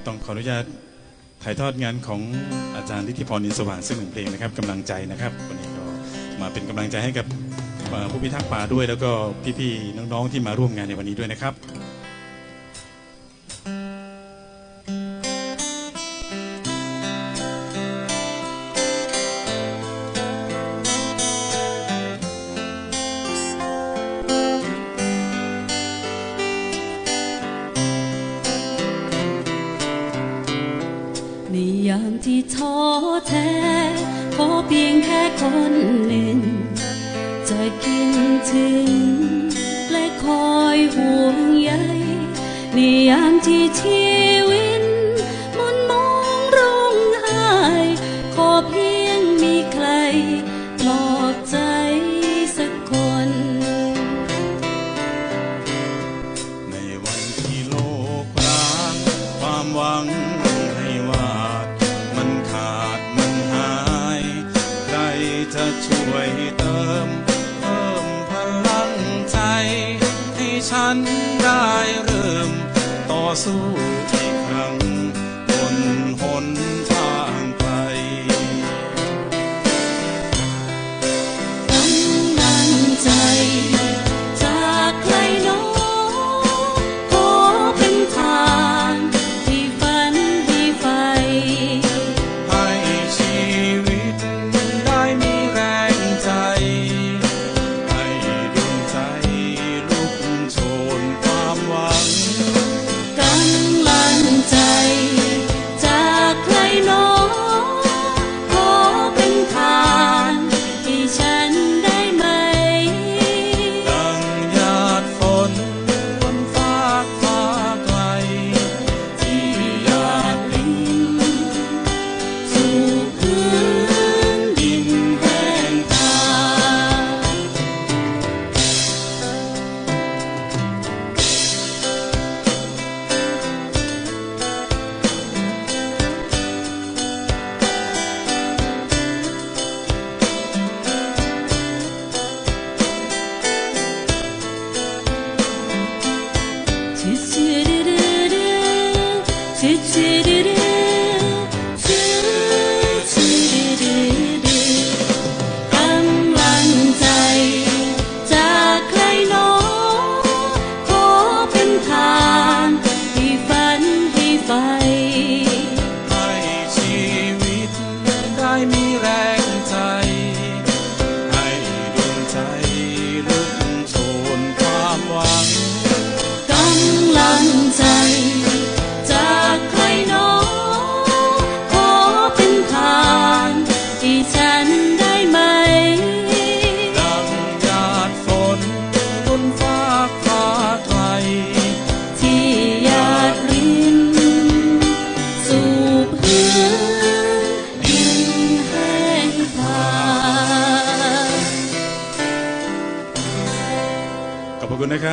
ต้องขออนุญาตถ่ายทอดงานของอาจารย์ฤทธิพรอินทร์สว่างซึ่งหนึ่งเพลงนะครับกำลังใจนะครับวันนี้ก็มาเป็นกำลังใจให้กับผู้พิทักษ์ป่าด้วยแล้วก็พี่ๆน้องๆที่มาร่วมงานในวันนี้ด้วยนะครับในยามที่ท้อแท้ขอเพียงแค่คนหนึ่งจะคิดถึงและคอยห่วงใยในยามที่ชีวิตมุนมองร้องไห้ขอเพียงมีใครปลอบใจสักคนในวันที่โลกร้างความหวังจะช่วยเติมเพิ่มพลังใจให้ฉันได้เริ่มต่อสู้อีกครั้งบนหนทางไกลกำลังใจจากใครโน้ขอเป็นทางที่ฝันที่ใฝ่ให้ชีวิตได้มีแรงใจให้ดวงใจลุกโชนความหวังกำลังใจจากใครโน้ขอเป็นทางให้ฉันได้ไหมดังหยาดฝนบนฟ้าไกลที่หยาดลินสู่พื้นดินแห้งผากกำลังใจจากใครโน้ขอเป็นทางที่ฝันที่ใฝ่ให้ชีวิตได้มีแรงใจให้ดวงใจลุกโชนความหวังกำลังใจจากใครโน้ขอเป็นทางที่ฉันได้ไหมดังหยาดฝนบนฟ้าไกลที่หยาดรินสู่พื้นดินแห้งผากขอบคุณนะครับ